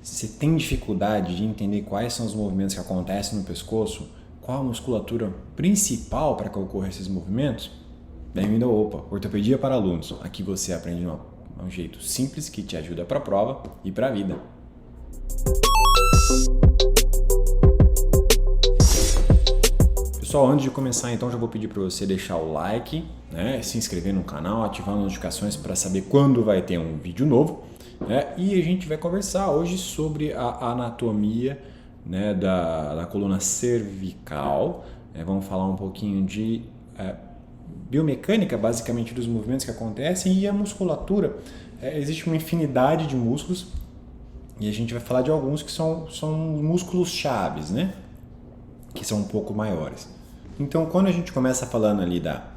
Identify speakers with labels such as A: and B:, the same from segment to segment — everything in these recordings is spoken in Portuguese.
A: Você tem dificuldade de entender quais são os movimentos que acontecem no pescoço? Qual a musculatura principal para que ocorram esses movimentos? Bem-vindo ao OPA, Ortopedia para Alunos. Aqui você aprende um jeito simples que te ajuda para a prova e para a vida. Pessoal, antes de começar, então, já vou pedir para você deixar o like, se inscrever no canal, ativar as notificações para saber quando vai ter um vídeo novo. E a gente vai conversar hoje sobre a anatomia da coluna cervical. Vamos falar um pouquinho de biomecânica, basicamente, dos movimentos que acontecem, e a musculatura. Existe uma infinidade de músculos e a gente vai falar de alguns que são músculos chaves, que são um pouco maiores. Então, quando a gente começa falando ali da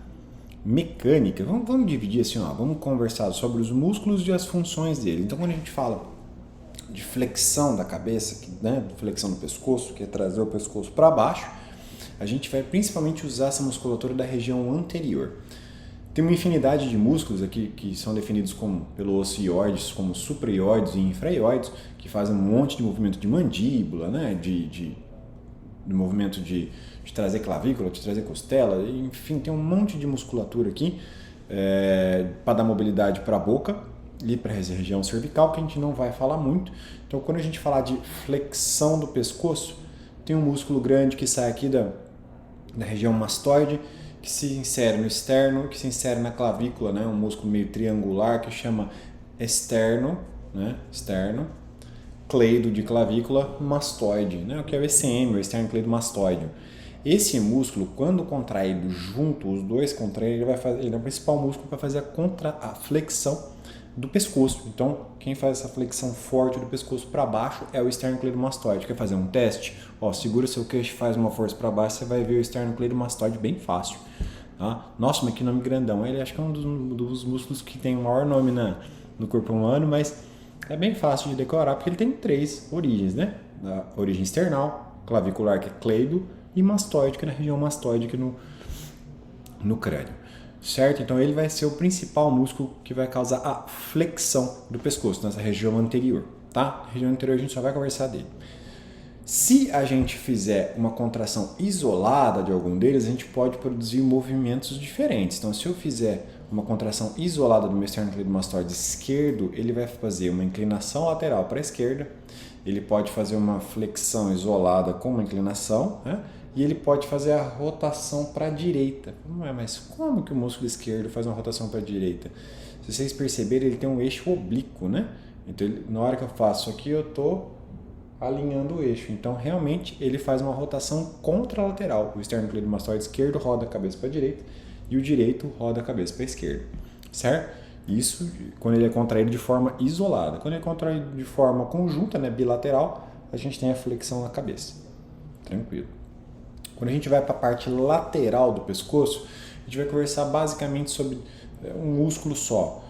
A: mecânica, vamos dividir assim, vamos conversar sobre os músculos e as funções dele. Então, quando a gente fala de flexão da cabeça, flexão do pescoço, que é trazer o pescoço para baixo, a gente vai principalmente usar essa musculatura da região anterior. Tem uma infinidade de músculos aqui que são definidos pelo osso ióides, como supraioides e infraioides, que fazem um monte de movimento de mandíbula, de movimento de trazer clavícula, de trazer costela, enfim, tem um monte de musculatura aqui para dar mobilidade para a boca e para a região cervical, que a gente não vai falar muito. Então, quando a gente falar de flexão do pescoço, tem um músculo grande que sai aqui da região mastoide, que se insere no externo, que se insere na clavícula, um músculo meio triangular que chama externo, externo, cleido de clavícula, mastoide, o que é o ECM, o externo cleido mastoide. Esse músculo, quando contraído junto, os dois contraídos, ele é o principal músculo para fazer a flexão do pescoço. Então, quem faz essa flexão forte do pescoço para baixo é o esternocleidomastoide. Quer fazer um teste? Segura seu queixo, faz uma força para baixo, você vai ver o esternocleidomastoide bem fácil. Tá? Nossa, mas que nome grandão. Ele acho que é um dos músculos que tem o maior nome no corpo humano, mas é bem fácil de decorar, porque ele tem 3 origens, A origem external, clavicular, que é cleido, e mastoide, que é na região mastoide, que no crânio. Certo? Então ele vai ser o principal músculo que vai causar a flexão do pescoço, nessa região anterior. Tá? A região anterior a gente só vai conversar dele. Se a gente fizer uma contração isolada de algum deles, a gente pode produzir movimentos diferentes. Então, se eu fizer uma contração isolada do meu esternocleidomastoide esquerdo, ele vai fazer uma inclinação lateral para a esquerda, ele pode fazer uma flexão isolada com uma inclinação, e ele pode fazer a rotação para a direita. Mas como que o músculo esquerdo faz uma rotação para a direita? Se vocês perceberem, ele tem um eixo oblíquo, Então, na hora que eu faço aqui, eu estou alinhando o eixo. Então, realmente, ele faz uma rotação contralateral. O esternocleidomastoide esquerdo roda a cabeça para a direita e o direito roda a cabeça para a esquerda. Certo? Isso quando ele é contraído de forma isolada. Quando ele é contraído de forma conjunta, bilateral, a gente tem a flexão na cabeça. Tranquilo. Quando a gente vai para a parte lateral do pescoço, a gente vai conversar basicamente sobre um músculo só.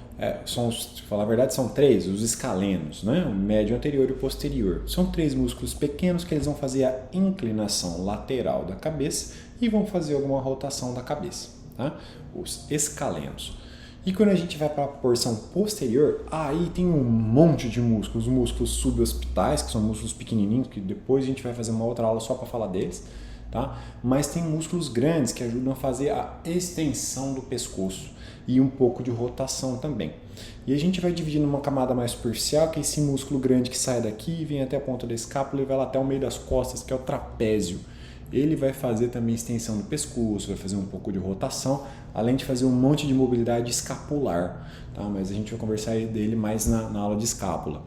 A: Se falar a verdade, são 3, os escalenos, o médio anterior e o posterior. São 3 músculos pequenos que eles vão fazer a inclinação lateral da cabeça e vão fazer alguma rotação da cabeça, tá? Os escalenos. E quando a gente vai para a porção posterior, aí tem um monte de músculos, músculos suborbitais, que são músculos pequenininhos, que depois a gente vai fazer uma outra aula só para falar deles, tá? Mas tem músculos grandes que ajudam a fazer a extensão do pescoço e um pouco de rotação também. E a gente vai dividir numa camada mais superficial, que é esse músculo grande que sai daqui, vem até a ponta da escápula e vai lá até o meio das costas, que é o trapézio. Ele vai fazer também extensão do pescoço, vai fazer um pouco de rotação, além de fazer um monte de mobilidade escapular, tá? Mas a gente vai conversar dele mais na aula de escápula.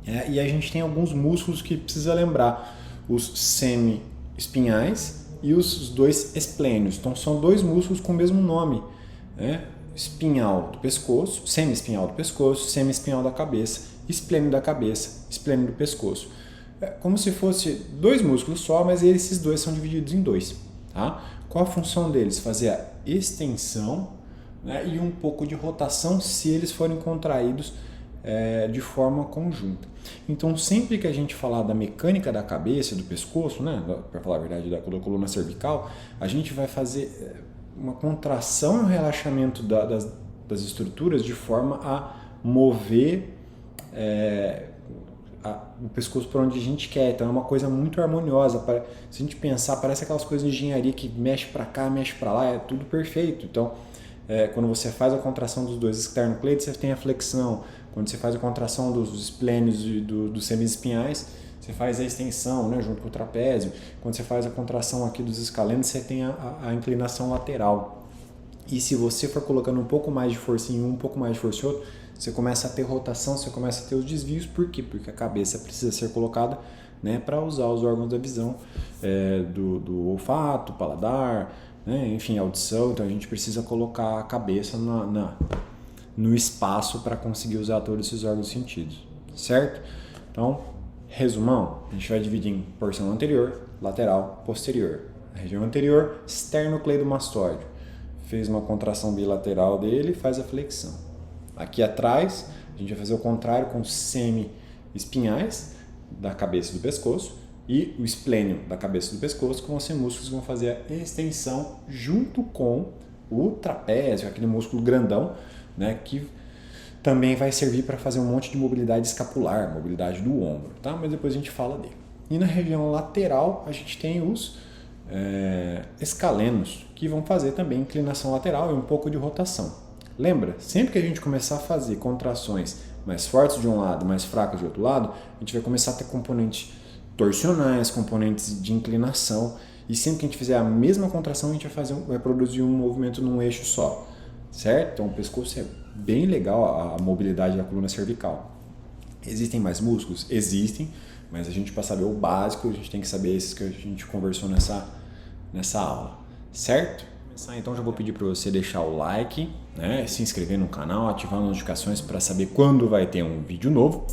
A: E a gente tem alguns músculos que precisa lembrar, os semi-espinhais e os 2 esplênios. Então são 2 músculos com o mesmo nome, espinhal do pescoço, semi-espinhal do pescoço, semi-espinhal da cabeça, esplênio da cabeça, esplênio do pescoço. É como se fosse 2 músculos só, mas esses 2 são divididos em 2. Tá? Qual a função deles? Fazer a extensão e um pouco de rotação se eles forem contraídos de forma conjunta. Então, sempre que a gente falar da mecânica da cabeça, do pescoço, para falar a verdade, da coluna cervical, a gente vai fazer uma contração e um relaxamento das estruturas de forma a mover o pescoço para onde a gente quer. Então é uma coisa muito harmoniosa. Se a gente pensar, parece aquelas coisas de engenharia que mexe para cá, mexe para lá, é tudo perfeito. Então, quando você faz a contração dos dois esternocleidos, você tem a flexão. Quando você faz a contração dos esplênios e dos semiespinhais, você faz a extensão, né, junto com o trapézio. Quando você faz a contração aqui dos escalenos, você tem a inclinação lateral. E se você for colocando um pouco mais de força em um pouco mais de força em outro, você começa a ter rotação, você começa a ter os desvios. Por quê? Porque a cabeça precisa ser colocada, né, para usar os órgãos da visão, do olfato, paladar, né, enfim, audição. Então a gente precisa colocar a cabeça no espaço para conseguir usar todos esses órgãos sentidos, certo? Então, resumão, a gente vai dividir em porção anterior, lateral, posterior. A região anterior, esternocleidomastoide. Fez uma contração bilateral dele, faz a flexão. Aqui atrás, a gente vai fazer o contrário com os semi-espinhais da cabeça e do pescoço e o esplênio da cabeça e do pescoço, que vão ser músculos que vão fazer a extensão junto com o trapézio, aquele músculo grandão, né, que também vai servir para fazer um monte de mobilidade escapular, mobilidade do ombro, tá? Mas depois a gente fala dele. E na região lateral, a gente tem os escalenos, que vão fazer também inclinação lateral e um pouco de rotação. Lembra? Sempre que a gente começar a fazer contrações mais fortes de um lado, mais fracas de outro lado, a gente vai começar a ter componentes torsionais, componentes de inclinação, e sempre que a gente fizer a mesma contração, a gente vai produzir um movimento num eixo só, certo? Então o pescoço é bem legal, a mobilidade da coluna cervical. Existem mais músculos? Existem, mas a gente, para saber o básico, a gente tem que saber esses que a gente conversou nessa aula, certo? Então já vou pedir para você deixar o like, né, se inscrever no canal, ativar as notificações para saber quando vai ter um vídeo novo.